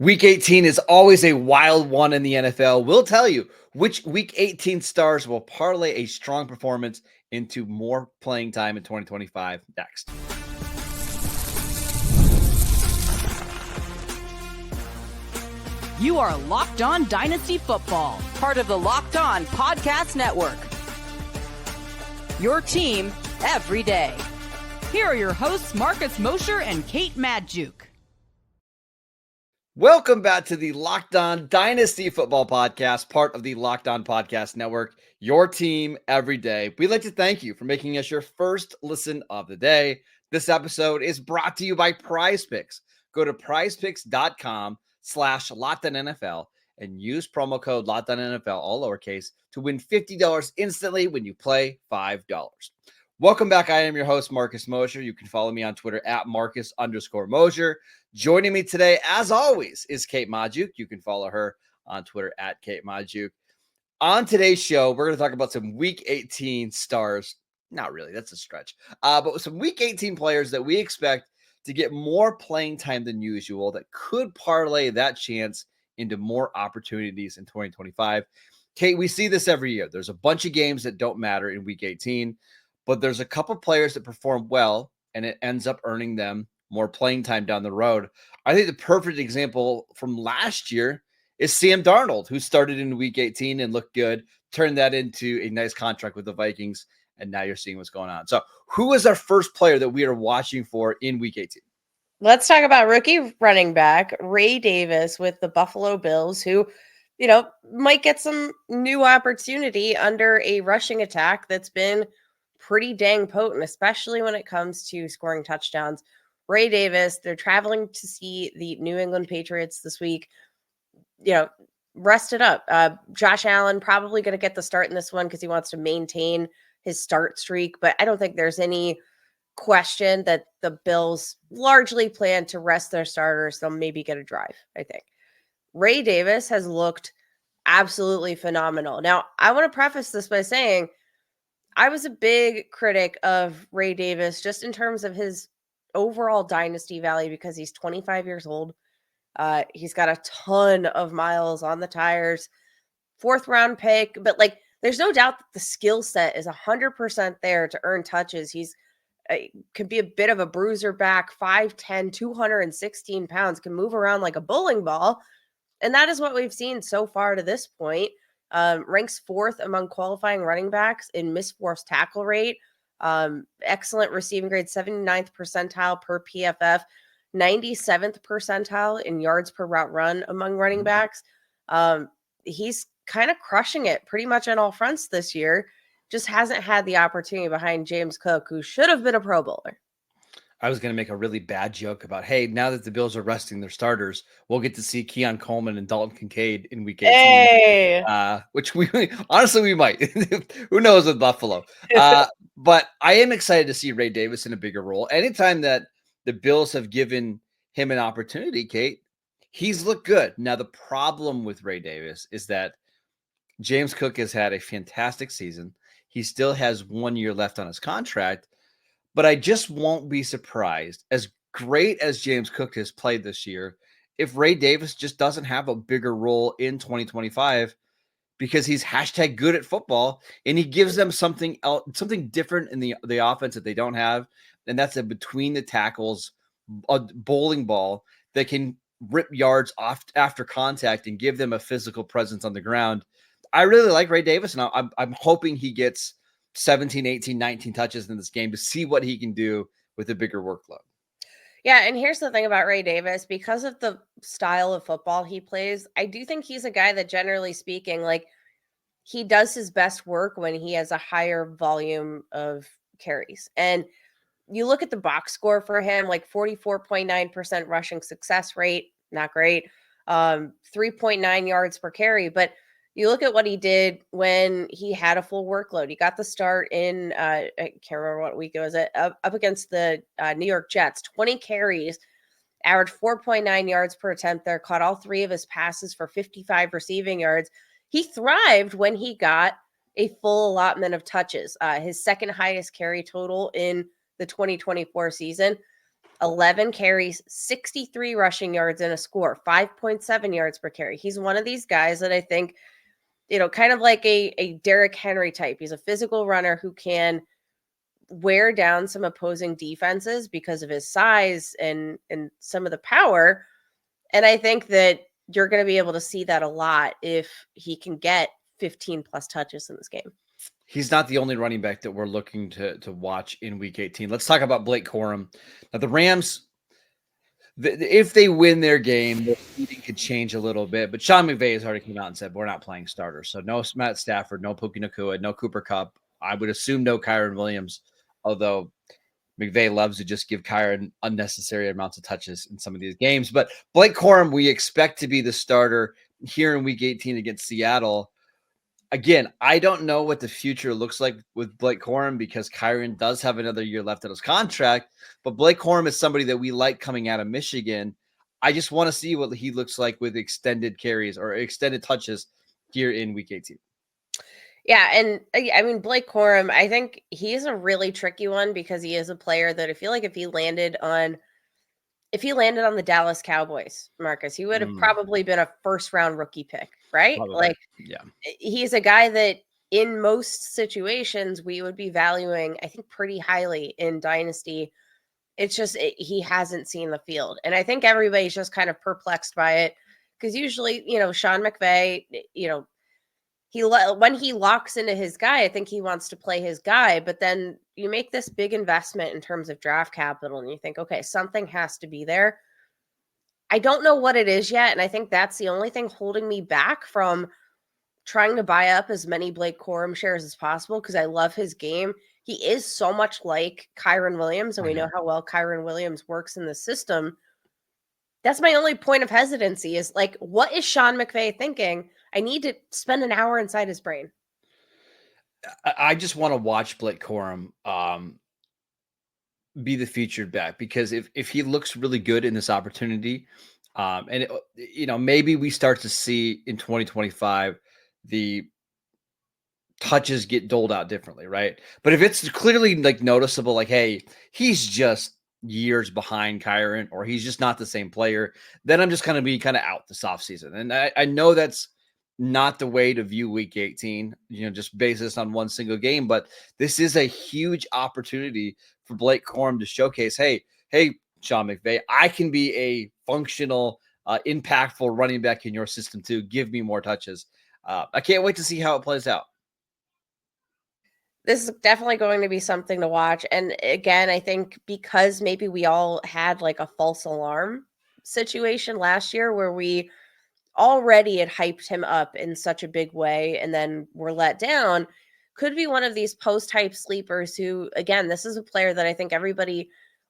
Week 18 is always a wild one in the NFL. We'll tell you which Week 18 stars will parlay a strong performance into more playing time in 2025 next. You are Locked On Dynasty Football, part of the Locked On Podcast Network. Your team every day. Here are your hosts, Marcus Mosher and Kate Madjuk. Welcome back to the Locked On Dynasty Football Podcast, part of the Locked On Podcast Network, your team every day. We'd like to thank you for making us your first listen of the day. This episode is brought to you by PrizePicks. Go to prizepicks.com/LockedOnNFL and use promo code LockedOnNFL, all lowercase, to win $50 instantly when you play $5. Welcome back. I am your host, Marcus Mosher. You can follow me on Twitter at Marcus_Mosher. Joining me today, as always, is Kate Madjuk. You can follow her on Twitter at Kate Madjuk. On today's show, we're going to talk about some Week 18 stars. Not really, that's a stretch. But some Week 18 players that we expect to get more playing time than usual that could parlay that chance into more opportunities in 2025. Kate, we see this every year. There's a bunch of games that don't matter in Week 18. But there's a couple players that perform well, and it ends up earning them more playing time down the road. I think the perfect example from last year is Sam Darnold, who started in Week 18 and looked good, turned that into a nice contract with the Vikings, and now you're seeing what's going on. So who is our first player that we are watching for in Week 18? Let's talk about rookie running back Ray Davis with the Buffalo Bills, who, might get some new opportunity under a rushing attack that's been pretty dang potent, especially when it comes to scoring touchdowns. Ray Davis, they're traveling to see the New England Patriots this week. Rest it up. Josh Allen probably going to get the start in this one because he wants to maintain his start streak, but I don't think there's any question that the Bills largely plan to rest their starters. They'll maybe get a drive, I think. Ray Davis has looked absolutely phenomenal. Now, I want to preface this by saying I was a big critic of Ray Davis just in terms of his overall dynasty value because he's 25 years old. He's got a ton of miles on the tires, 4th round pick, but there's no doubt that the skill set is 100% there to earn touches. He's could be a bit of a bruiser back, 5'10", 216 pounds, can move around like a bowling ball. And that is what we've seen so far to this point. Ranks 4th among qualifying running backs in missed forced tackle rate. Excellent receiving grade, 79th percentile per PFF, 97th percentile in yards per route run among running backs. He's kind of crushing it pretty much on all fronts this year. Just hasn't had the opportunity behind James Cook, who should have been a Pro Bowler. I was going to make a really bad joke about, hey, now that the Bills are resting their starters, we'll get to see Keon Coleman and Dalton Kincaid in Week 18. Hey. Which we honestly, we might. Who knows with Buffalo? But I am excited to see Ray Davis in a bigger role. Anytime that the Bills have given him an opportunity, Kate, he's looked good. Now, the problem with Ray Davis is that James Cook has had a fantastic season. He still has 1 year left on his contract. But I just won't be surprised, as great as James Cook has played this year, if Ray Davis just doesn't have a bigger role in 2025 because he's hashtag good at football and he gives them something else, something different in the offense that they don't have. And that's a between the tackles, a bowling ball that can rip yards off after contact and give them a physical presence on the ground. I really like Ray Davis, and I'm hoping he gets 17, 18, 19 touches in this game to see what he can do with a bigger workload. Yeah, and here's the thing about Ray Davis. Because of the style of football he plays, I do think he's a guy that, generally speaking, he does his best work when he has a higher volume of carries. And you look at the box score for him, 44.9% rushing success rate, not great, 3.9 yards per carry, but you look at what he did when he had a full workload. He got the start in, I can't remember what week it was, up against the New York Jets, 20 carries, averaged 4.9 yards per attempt there, caught all 3 of his passes for 55 receiving yards. He thrived when he got a full allotment of touches. His second highest carry total in the 2024 season. 11 carries, 63 rushing yards, and a score, 5.7 yards per carry. He's one of these guys that I think, kind of like a Derrick Henry type. He's a physical runner who can wear down some opposing defenses because of his size and some of the power. And I think that you're going to be able to see that a lot if he can get 15 plus touches in this game. He's not the only running back that we're looking to watch in Week 18. Let's talk about Blake Corum. Now, the Rams, if they win their game, the seeding could change a little bit. But Sean McVay has already come out and said, we're not playing starters. So no Matt Stafford, no Puka Nacua, no Cooper Kupp. I would assume no Kyren Williams, although McVay loves to just give Kyren unnecessary amounts of touches in some of these games. But Blake Corum, we expect to be the starter here in Week 18 against Seattle. Again, I don't know what the future looks like with Blake Corum because Kyren does have another year left on his contract, but Blake Corum is somebody that we like coming out of Michigan. I just want to see what he looks like with extended carries or extended touches here in Week 18. Yeah, and I mean, Blake Corum, I think he's a really tricky one because he is a player that I feel like if he landed on the Dallas Cowboys, Marcus, he would have probably been a first-round rookie pick, right? Probably. Like, yeah, he's a guy that in most situations we would be valuing, I think, pretty highly in Dynasty. It's just he hasn't seen the field. And I think everybody's just kind of perplexed by it because usually, Sean McVay, when he locks into his guy, I think he wants to play his guy, but then you make this big investment in terms of draft capital and you think, okay, something has to be there. I don't know what it is yet. And I think that's the only thing holding me back from trying to buy up as many Blake Corum shares as possible because I love his game. He is so much like Kyren Williams, and we know how well Kyren Williams works in the system. That's my only point of hesitancy is like, what is Sean McVay thinking? I need to spend an hour inside his brain. I just want to watch Blake Corum be the featured back because if he looks really good in this opportunity, and maybe we start to see in 2025 the touches get doled out differently, right? But if it's clearly like noticeable, like, hey, he's just years behind Kyren or he's just not the same player, then I'm just going to be kind of out this offseason. And I know that's not the way to view Week 18, just based this on one single game, but this is a huge opportunity for Blake Corum to showcase, hey, Sean McVay, I can be a functional, impactful running back in your system too. Give me more touches. I can't wait to see how it plays out. This is definitely going to be something to watch. And again, I think because maybe we all had like a false alarm situation last year where we already had hyped him up in such a big way and then were let down, could be one of these post-hype sleepers who, again, this is a player that I think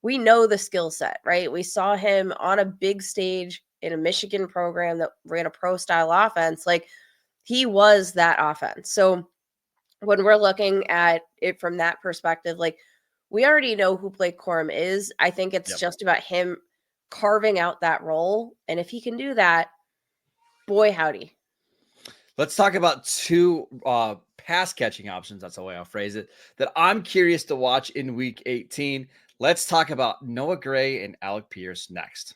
we know the skill set, right? We saw him on a big stage in a Michigan program that ran a pro-style offense. Like, he was that offense. So when we're looking at it from that perspective, like, we already know who Blake Corum is. I think it's just about him carving out that role. And if he can do that, boy, howdy. Let's talk about two pass catching options. That's the way I'll phrase it, that I'm curious to watch in Week 18. Let's talk about Noah Gray and Alec Pierce next.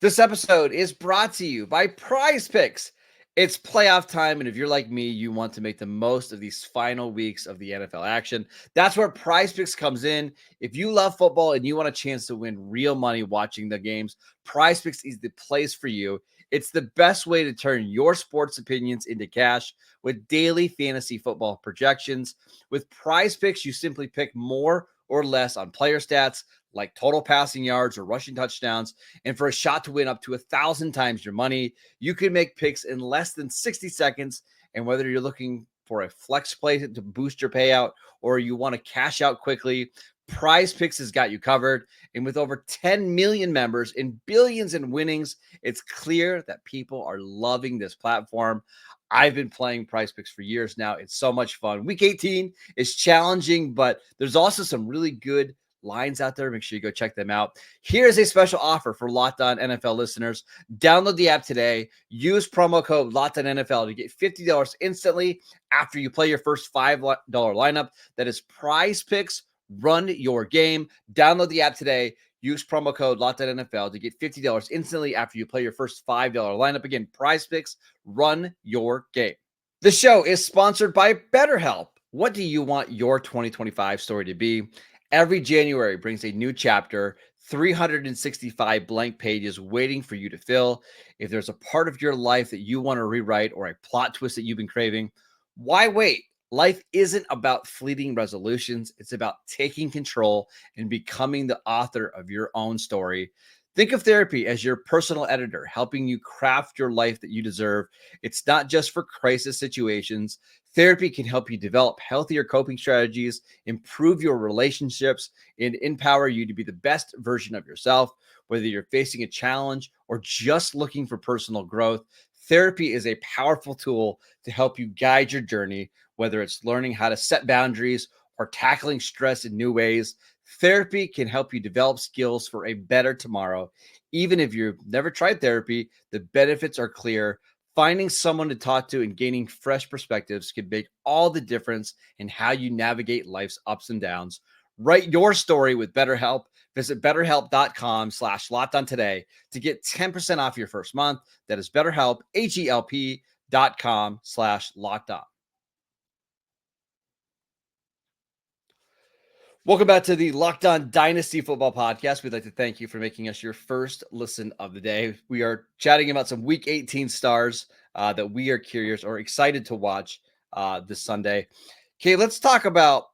This episode is brought to you by PrizePicks. It's playoff time, and if you're like me, you want to make the most of these final weeks of the NFL action. That's where PrizePicks comes in. If you love football and you want a chance to win real money watching the games, PrizePicks is the place for you. It's the best way to turn your sports opinions into cash with daily fantasy football projections. With PrizePicks, you simply pick more or less on player stats like total passing yards or rushing touchdowns. And for a shot to win up to 1,000 times your money, you can make picks in less than 60 seconds. And whether you're looking for a flex play to boost your payout or you want to cash out quickly, PrizePicks has got you covered. And with over 10 million members and billions in winnings, it's clear that people are loving this platform. I've been playing PrizePicks for years now. It's so much fun. Week 18 is challenging, but there's also some really good lines out there. Make sure you go check them out. Here's a special offer for Locked On NFL listeners. Download the app today. Use promo code Locked On NFL to get $50 instantly after you play your first $5 lineup. That is PrizePicks run your game. Download the app today. Use promo code LOCKEDONNFL to get $50 instantly after you play your first $5 lineup. Again, PrizePicks, run your game. The show is sponsored by BetterHelp. What do you want your 2025 story to be? Every January brings a new chapter, 365 blank pages waiting for you to fill. If there's a part of your life that you want to rewrite or a plot twist that you've been craving, why wait? Life isn't about fleeting resolutions. It's about taking control and becoming the author of your own story. Think of therapy as your personal editor, helping you craft your life that you deserve. It's not just for crisis situations. Therapy can help you develop healthier coping strategies, improve your relationships, and empower you to be the best version of yourself. Whether you're facing a challenge or just looking for personal growth, therapy is a powerful tool to help you guide your journey, whether it's learning how to set boundaries or tackling stress in new ways. Therapy can help you develop skills for a better tomorrow. Even if you've never tried therapy, the benefits are clear. Finding someone to talk to and gaining fresh perspectives can make all the difference in how you navigate life's ups and downs. Write your story with BetterHelp. Visit betterhelp.com/lockedon today to get 10% off your first month. That is BetterHelp, HELP.com/lockedon. Welcome back to the Locked On Dynasty Football Podcast. We'd like to thank you for making us your first listen of the day. We are chatting about some Week 18 stars that we are curious or excited to watch this Sunday. Okay, let's talk about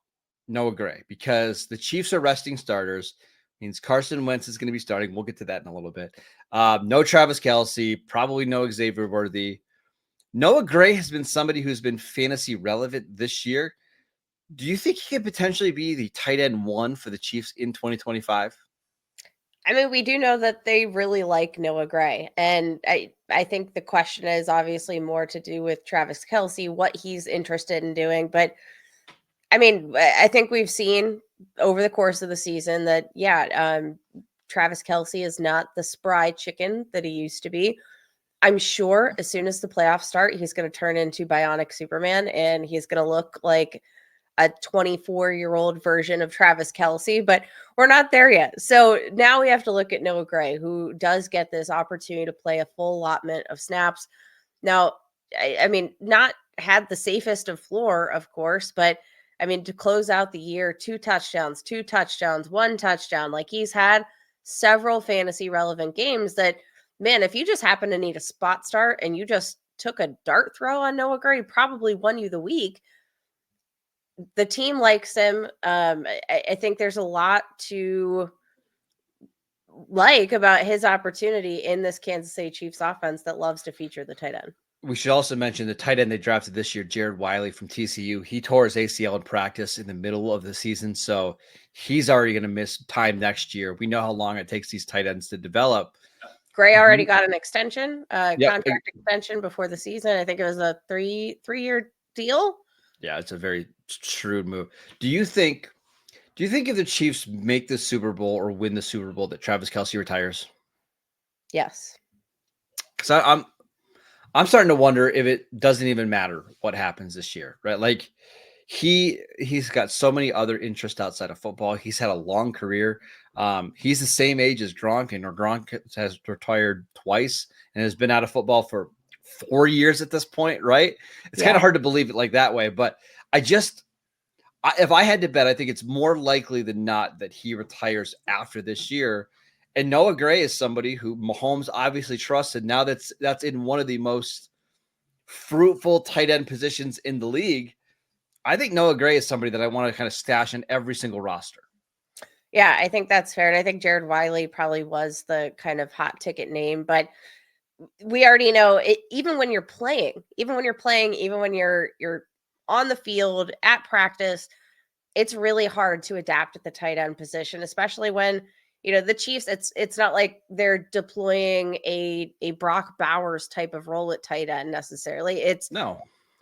Noah Gray, because the Chiefs are resting starters. Means Carson Wentz is going to be starting. We'll get to that in a little bit. No Travis Kelce, probably no Xavier Worthy. Noah Gray has been somebody who's been fantasy relevant this year. Do you think he could potentially be the tight end one for the Chiefs in 2025? I mean, we do know that they really like Noah Gray. And I think the question is obviously more to do with Travis Kelce, what he's interested in doing. But I mean, I think we've seen over the course of the season that, Travis Kelce is not the spry chicken that he used to be. I'm sure as soon as the playoffs start, he's going to turn into Bionic Superman and he's going to look like a 24-year-old version of Travis Kelce, but we're not there yet. So now we have to look at Noah Gray, who does get this opportunity to play a full allotment of snaps. Now, I mean, not had the safest of floor, of course, but I mean, to close out the year, 2 touchdowns, 1 touchdown. Like, he's had several fantasy relevant games that, man, if you just happen to need a spot start and you just took a dart throw on Noah Gray, probably won you the week. The team likes him. I think there's a lot to like about his opportunity in this Kansas City Chiefs offense that loves to feature the tight end. We should also mention the tight end they drafted this year, Jared Wiley from TCU. He tore his ACL in practice in the middle of the season, so he's already going to miss time next year. We know how long it takes these tight ends to develop. Gray already got an extension, contract extension before the season. I think it was a three-year deal. Yeah, it's a very shrewd move. Do you think if the Chiefs make the Super Bowl or win the Super Bowl that Travis Kelce retires? Yes. Because I'm starting to wonder if it doesn't even matter what happens this year, right? Like, he's got so many other interests outside of football. He's had a long career. He's the same age as Gronk, and Gronk has retired twice and has been out of football for 4 years at this point, right? It's kind of hard to believe it like that way, but if I had to bet, I think it's more likely than not that he retires after this year. And Noah Gray is somebody who Mahomes obviously trusted. Now that's in one of the most fruitful tight end positions in the league. I think Noah Gray is somebody that I want to kind of stash in every single roster. Yeah, I think that's fair. And I think Jared Wiley probably was the kind of hot ticket name, but we already know it, even when you're on the field at practice, it's really hard to adapt at the tight end position, especially when, the Chiefs, it's not like they're deploying a Brock Bowers type of role at tight end necessarily. It's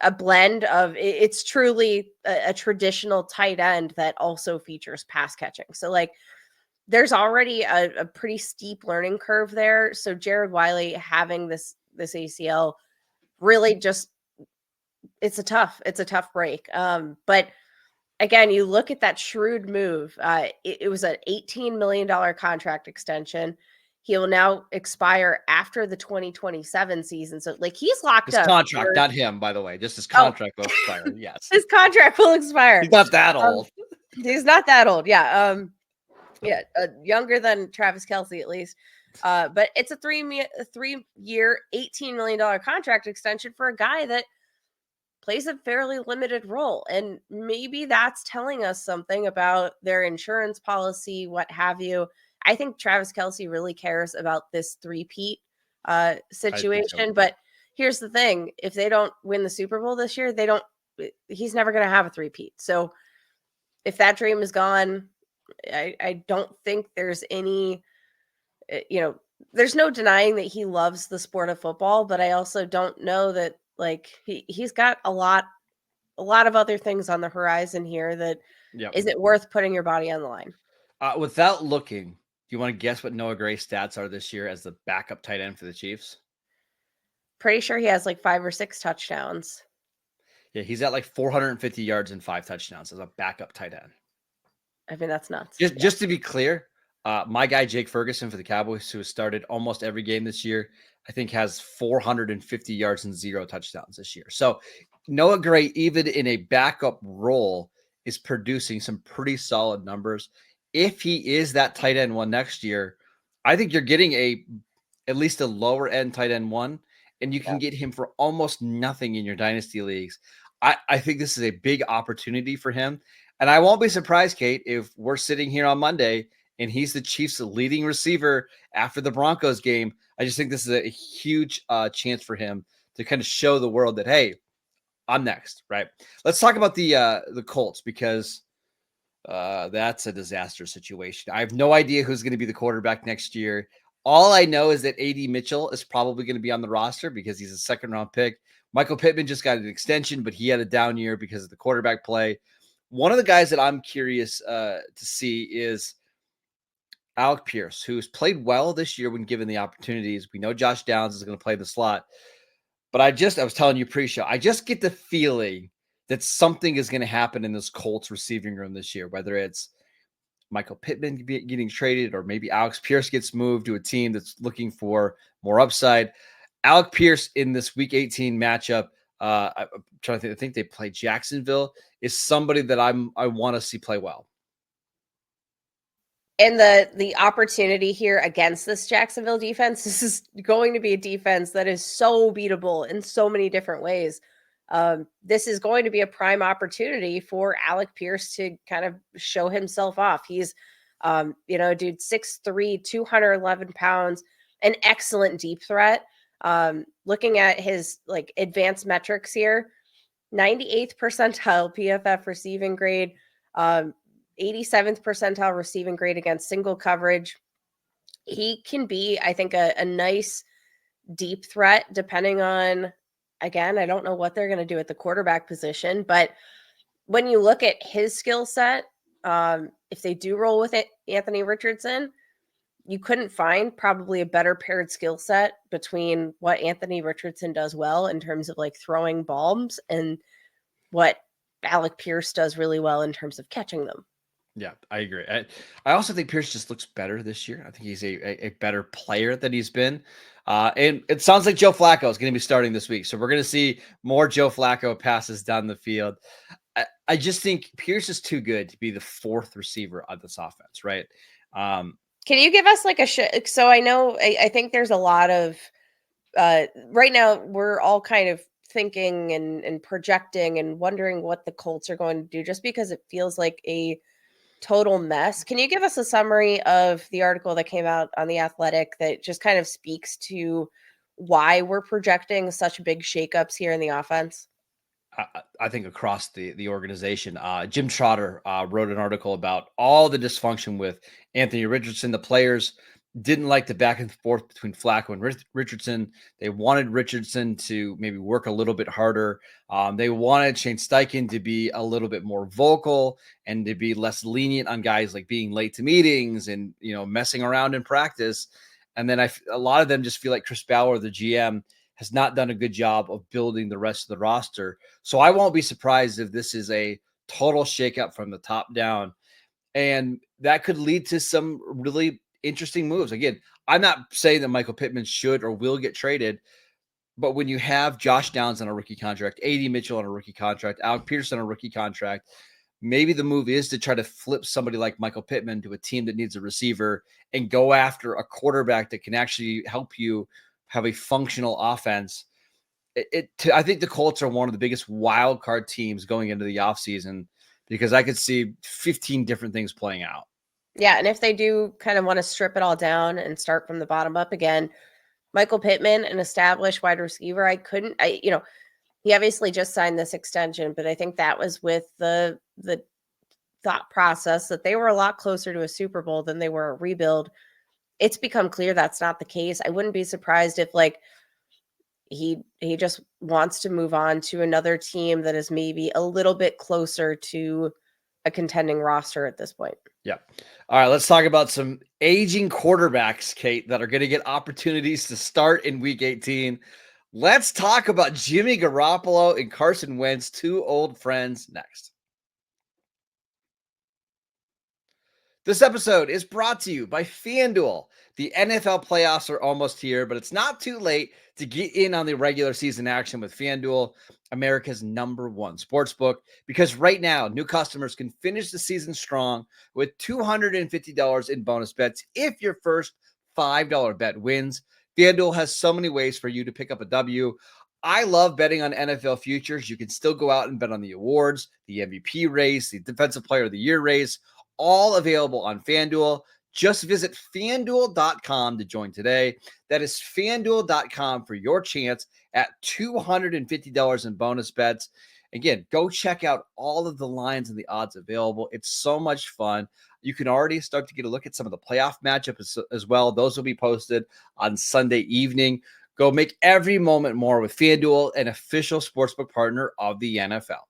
a blend of, it's truly a traditional tight end that also features pass catching. So like, there's already a pretty steep learning curve there. So Jared Wiley having this ACL really just, it's a tough break. But again, you look at that shrewd move. It was an $18 million contract extension. He will now expire after the 2027 season. So, like, he's locked His up. contract, not him, by the way. Just his Oh. contract will expire. Yes. His contract will expire. He's not that old. He's not that old. Yeah. Younger than Travis Kelce, at least. But it's a 3-year, $18 million contract extension for a guy that plays a fairly limited role. And maybe that's telling us something about their insurance policy, what have you. I think Travis Kelce really cares about this three-peat situation. So. But here's the thing. If they don't win the Super Bowl this year, he's never going to have a three-peat. So if that dream is gone, I don't think there's any, there's no denying that he loves the sport of football, but I also don't know that, like, he's got a lot of other things on the horizon here that isn't worth putting your body on the line. Without looking, do you want to guess what Noah Gray's stats are this year as the backup tight end for the Chiefs? Pretty sure he has like 5 or 6 touchdowns. Yeah, he's at like 450 yards and 5 touchdowns as a backup tight end. I mean, that's nuts. Just to be clear, my guy Jake Ferguson for the Cowboys, who has started almost every game this year, I think has 450 yards and 0 touchdowns this year. So Noah Gray, even in a backup role, is producing some pretty solid numbers. If he is that tight end one next year, I think you're getting at least a lower end tight end one, and you can get him for almost nothing in your dynasty leagues. I think this is a big opportunity for him. And I won't be surprised, Kate, if we're sitting here on Monday and he's the Chiefs' leading receiver after the Broncos game. I just think this is a huge chance for him to kind of show the world that, hey, I'm next, right? Let's talk about the Colts, because that's a disaster situation. I have no idea who's going to be the quarterback next year. All I know is that A.D. Mitchell is probably going to be on the roster because he's a second-round pick. Michael Pittman just got an extension, but he had a down year because of the quarterback play. One of the guys that I'm curious to see is Alec Pierce, who's played well this year when given the opportunities. We know Josh Downs is going to play the slot. But I was telling you pre-show, I just get the feeling that something is going to happen in this Colts receiving room this year, whether it's Michael Pittman getting traded or maybe Alex Pierce gets moved to a team that's looking for more upside. Alec Pierce in this Week 18 matchup, I'm trying to think. I think they play Jacksonville. Is somebody that I want to see play well. And the opportunity here against this Jacksonville defense, this is going to be a defense that is so beatable in so many different ways. This is going to be a prime opportunity for Alec Pierce to kind of show himself off. He's, dude, 6'3", 211 pounds, an excellent deep threat. Looking at his like advanced metrics here, 98th percentile PFF receiving grade, 87th percentile receiving grade against single coverage. He can be, I think, a nice deep threat depending on, again, I don't know what they're going to do at the quarterback position, but when you look at his skill set, if they do roll with it, Anthony Richardson, you couldn't find probably a better paired skill set between what Anthony Richardson does well in terms of like throwing bombs and what Alec Pierce does really well in terms of catching them. Yeah, I agree. I also think Pierce just looks better this year. I think he's a better player than he's been. And it sounds like Joe Flacco is going to be starting this week. So we're going to see more Joe Flacco passes down the field. I just think Pierce is too good to be the 4th receiver on this offense, right? Can you give us like so I know, I think there's a lot of, right now we're all kind of thinking and projecting and wondering what the Colts are going to do just because it feels like a total mess. Can you give us a summary of the article that came out on The Athletic that just kind of speaks to why we're projecting such big shakeups here in the offense? I think across the organization, Jim Trotter wrote an article about all the dysfunction with Anthony Richardson. The players didn't like the back and forth between Flacco and Richardson. They wanted Richardson to maybe work a little bit harder. They wanted Shane Steichen to be a little bit more vocal and to be less lenient on guys like being late to meetings and, messing around in practice. And then a lot of them just feel like Chris Bauer, the GM, has not done a good job of building the rest of the roster. So I won't be surprised if this is a total shakeup from the top down. And that could lead to some really interesting moves. Again, I'm not saying that Michael Pittman should or will get traded, but when you have Josh Downs on a rookie contract, A.D. Mitchell on a rookie contract, Alec Peterson on a rookie contract, maybe the move is to try to flip somebody like Michael Pittman to a team that needs a receiver and go after a quarterback that can actually help you have a functional offense. I think the Colts are one of the biggest wild card teams going into the offseason because I could see 15 different things playing out. Yeah, and if they do kind of want to strip it all down and start from the bottom up again, Michael Pittman, an established wide receiver, he obviously just signed this extension, but I think that was with the thought process that they were a lot closer to a Super Bowl than they were a rebuild. It's become clear that's not the case. I wouldn't be surprised if he just wants to move on to another team that is maybe a little bit closer to a contending roster at this point. Yeah. All right, let's talk about some aging quarterbacks, Kate, that are going to get opportunities to start in Week 18. Let's talk about Jimmy Garoppolo and Carson Wentz, two old friends, next. This episode is brought to you by FanDuel. The NFL playoffs are almost here, but it's not too late to get in on the regular season action with FanDuel, America's #1 sportsbook, because right now, new customers can finish the season strong with $250 in bonus bets if your first $5 bet wins. FanDuel has so many ways for you to pick up a W. I love betting on NFL futures. You can still go out and bet on the awards, the MVP race, the Defensive Player of the Year race, all available on FanDuel. Just visit FanDuel.com to join today. That is FanDuel.com for your chance at $250 in bonus bets. Again, go check out all of the lines and the odds available. It's so much fun. You can already start to get a look at some of the playoff matchups as well. Those will be posted on Sunday evening. Go make every moment more with FanDuel, an official sportsbook partner of the NFL.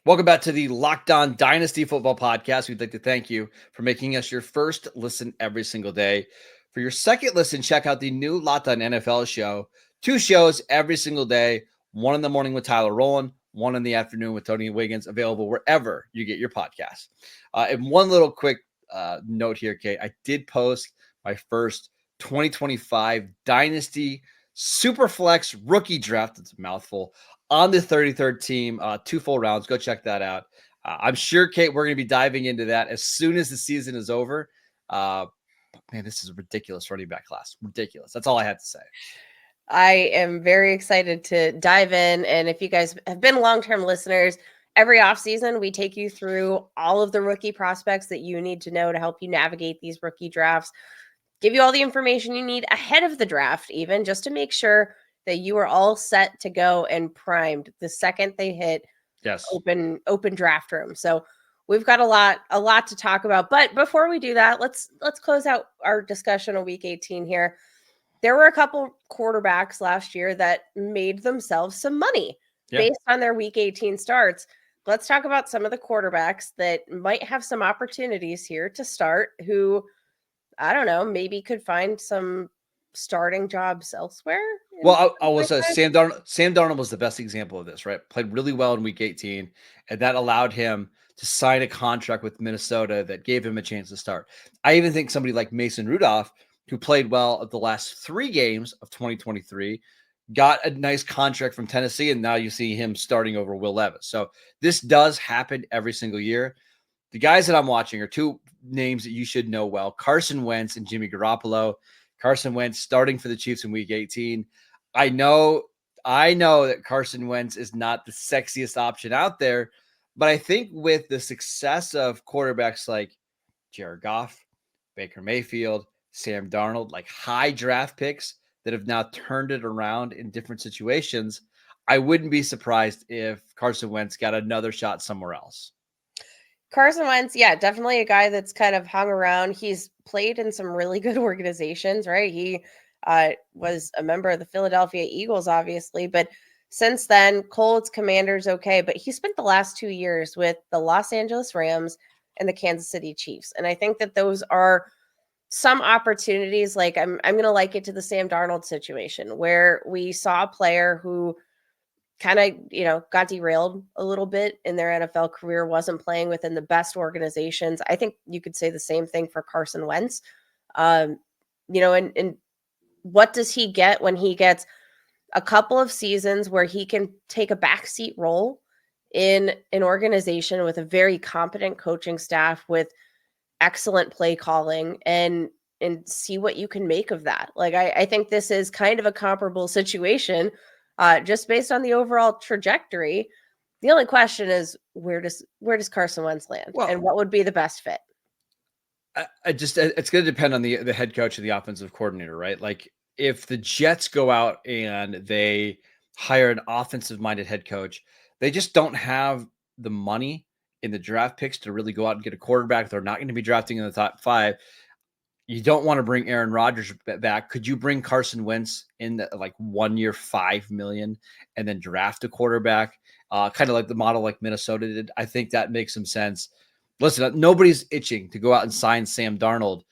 Welcome back to the Locked On Dynasty Football Podcast. We'd like to thank you for making us your first listen every single day. For your second listen, check out the new Locked On NFL show. 2 shows every single day, one in the morning with Tyler Rowland, one in the afternoon with Tony Wiggins, available wherever you get your podcasts. And one little quick note here, Kate. I did post my first 2025 Dynasty Superflex rookie draft. It's a mouthful. On the 33rd team, 2 full rounds. Go check that out. I'm sure, Kate, we're going to be diving into that as soon as the season is over. Man, this is a ridiculous running back class. Ridiculous. That's all I had to say. I am very excited to dive in. And if you guys have been long-term listeners, every offseason, we take you through all of the rookie prospects that you need to know to help you navigate these rookie drafts, give you all the information you need ahead of the draft, even just to make sure that you are all set to go and primed the second they hit open draft room. So we've got a lot to talk about. But before we do that, let's close out our discussion on Week 18 here. There were a couple quarterbacks last year that made themselves some money based on their Week 18 starts. Let's talk about some of the quarterbacks that might have some opportunities here to start who, I don't know, maybe could find some starting jobs elsewhere. Well, I was Sam Darnold was the best example of this, right? Played really well in Week 18, and that allowed him to sign a contract with Minnesota that gave him a chance to start. I even think somebody like Mason Rudolph, who played well at the last 3 games of 2023, got a nice contract from Tennessee, and now you see him starting over Will Levis. So this does happen every single year. The guys that I'm watching are 2 names that you should know well: Carson Wentz and Jimmy Garoppolo. Carson Wentz starting for the Chiefs in Week 18. I know that Carson Wentz is not the sexiest option out there, but I think with the success of quarterbacks like Jared Goff, Baker Mayfield, Sam Darnold, like high draft picks that have now turned it around in different situations, I wouldn't be surprised if Carson Wentz got another shot somewhere else. Carson Wentz, yeah, definitely a guy that's kind of hung around. He's played in some really good organizations, right? He was a member of the Philadelphia Eagles, obviously, but since then, Colts, Commanders, okay, but he spent the last 2 years with the Los Angeles Rams and the Kansas City Chiefs. And I think that those are some opportunities. Like I'm going to like it to the Sam Darnold situation where we saw a player who kind of, got derailed a little bit in their NFL career, wasn't playing within the best organizations. I think you could say the same thing for Carson Wentz. And what does he get when he gets a couple of seasons where he can take a backseat role in an organization with a very competent coaching staff with excellent play calling and see what you can make of that. Like, I think this is kind of a comparable situation, just based on the overall trajectory. The only question is where does Carson Wentz land, and what would be the best fit? It's going to depend on the head coach and the offensive coordinator, right? Like, if the Jets go out and they hire an offensive minded head coach, they just don't have the money in the draft picks to really go out and get a quarterback. They're not going to be drafting in the top 5. You don't want to bring Aaron Rodgers back. Could you bring Carson Wentz in like 1 year, $5 million, and then draft a quarterback? Kind of like the model like Minnesota did. I think that makes some sense. Listen, nobody's itching to go out and sign Sam Darnold.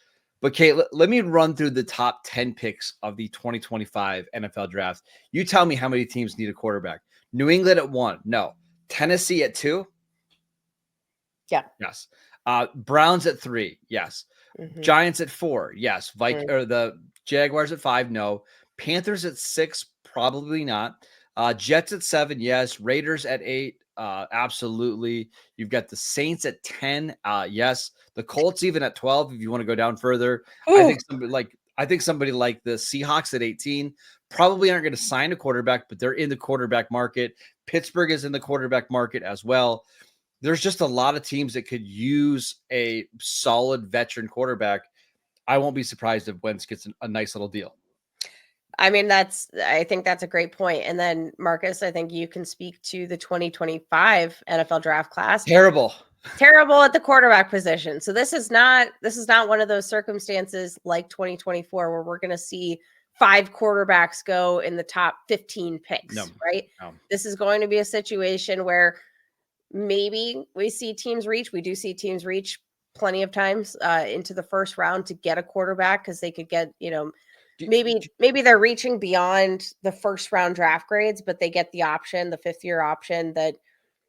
But Kate, let me run through the top 10 picks of the 2025 NFL draft. You tell me how many teams need a quarterback. New England at 1. No. Tennessee at 2. Yeah. Yes. Browns at 3. Yes. Mm-hmm. Giants at 4. Yes. Or the Jaguars at 5. No. Panthers at 6. Probably not. Jets at 7. Yes. Raiders at 8. Absolutely. You've got the Saints at 10. Yes. The Colts even at 12. If you want to go down further, Ooh. I think somebody like the Seahawks at 18 probably aren't going to sign a quarterback, but they're in the quarterback market. Pittsburgh is in the quarterback market as well. There's just a lot of teams that could use a solid veteran quarterback. I won't be surprised if Wentz gets a nice little deal. I mean, I think that's a great point. And then Marcus, I think you can speak to the 2025 NFL draft class. Terrible at the quarterback position. So this is not one of those circumstances like 2024 where we're going to see 5 quarterbacks go in the top 15 picks, right? No. This is going to be a situation where maybe we see teams reach. We do see teams reach plenty of times into the first round to get a quarterback because they could get, maybe they're reaching beyond the first round draft grades, but they get the option, the 5th-year option, that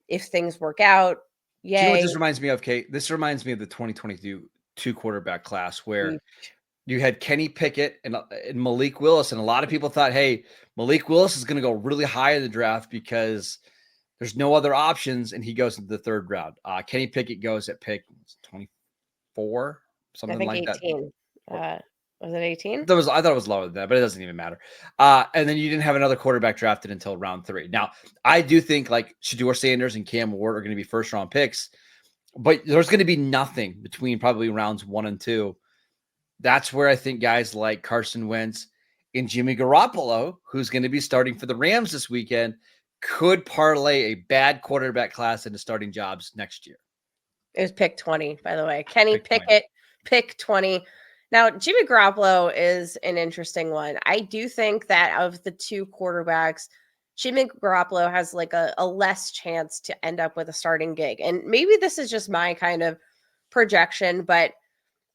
if things work out, yay. Do you know what this reminds me of, Kate? This reminds me of the 2022 quarterback class where you had Kenny Pickett and Malik Willis, and a lot of people thought, hey, Malik Willis is going to go really high in the draft because there's no other options, and he goes into the 3rd round. Kenny Pickett goes at pick 24, something like 18. that. Was it 18? I thought it was lower than that, but it doesn't even matter. And then you didn't have another quarterback drafted until round 3. Now, I do think like Shedeur Sanders and Cam Ward are going to be first-round picks, but there's going to be nothing between probably rounds 1 and 2. That's where I think guys like Carson Wentz and Jimmy Garoppolo, who's going to be starting for the Rams this weekend, could parlay a bad quarterback class into starting jobs next year. It was pick 20, by the way. Kenny Pickett, pick 20. Now, Jimmy Garoppolo is an interesting one. I do think that of the 2 quarterbacks, Jimmy Garoppolo has like a less chance to end up with a starting gig. And maybe this is just my kind of projection, but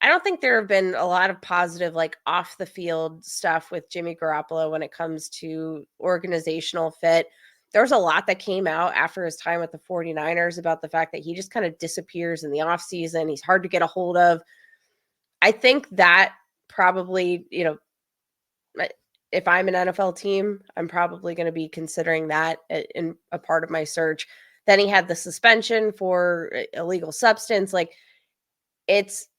I don't think there have been a lot of positive, like off the field stuff with Jimmy Garoppolo when it comes to organizational fit. There was a lot that came out after his time with the 49ers about the fact that he just kind of disappears in the offseason. He's hard to get a hold of. I think that probably, if I'm an NFL team, I'm probably going to be considering that in a part of my search. Then he had the suspension for illegal substance. Like it's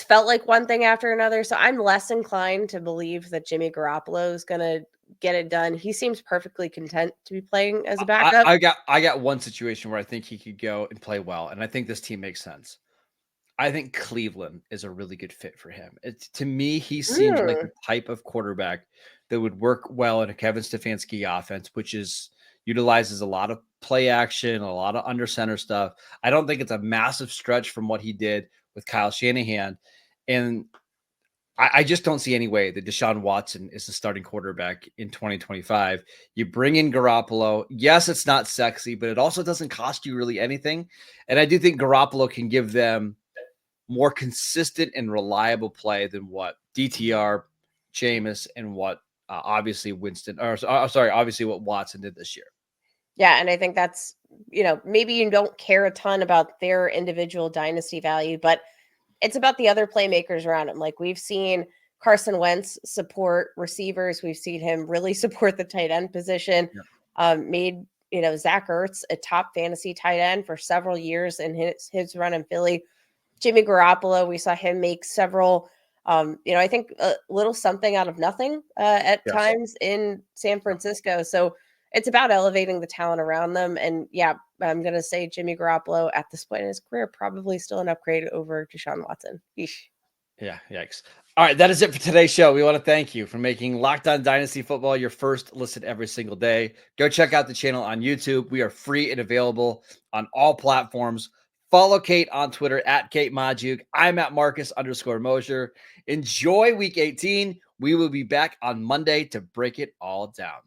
felt like one thing after another. So I'm less inclined to believe that Jimmy Garoppolo is going to get it done. He seems perfectly content to be playing as a backup. I got one situation where I think he could go and play well, and I think this team makes sense. I think Cleveland is a really good fit for him. To me, he seems like the type of quarterback that would work well in a Kevin Stefanski offense, which utilizes a lot of play action, a lot of under center stuff. I don't think it's a massive stretch from what he did with Kyle Shanahan. And I just don't see any way that Deshaun Watson is the starting quarterback in 2025. You bring in Garoppolo. Yes, it's not sexy, but it also doesn't cost you really anything. And I do think Garoppolo can give them more consistent and reliable play than what DTR, Jameis, and what obviously what Watson did this year. Yeah, and I think that's, maybe you don't care a ton about their individual dynasty value, but it's about the other playmakers around him. Like we've seen Carson Wentz support receivers. We've seen him really support the tight end position. Made, Zach Ertz a top fantasy tight end for several years in his run in Philly. Jimmy Garoppolo, we saw him make several, I think a little something out of nothing at times in San Francisco. So it's about elevating the talent around them. And yeah, I'm going to say Jimmy Garoppolo at this point in his career, probably still an upgrade over Deshaun Watson. Eesh. Yeah, yikes. All right, that is it for today's show. We want to thank you for making Locked On Dynasty Football your first listen every single day. Go check out the channel on YouTube. We are free and available on all platforms. Follow Kate on Twitter at Kate Majuk. I'm at Marcus_Mosher. Enjoy week 18. We will be back on Monday to break it all down.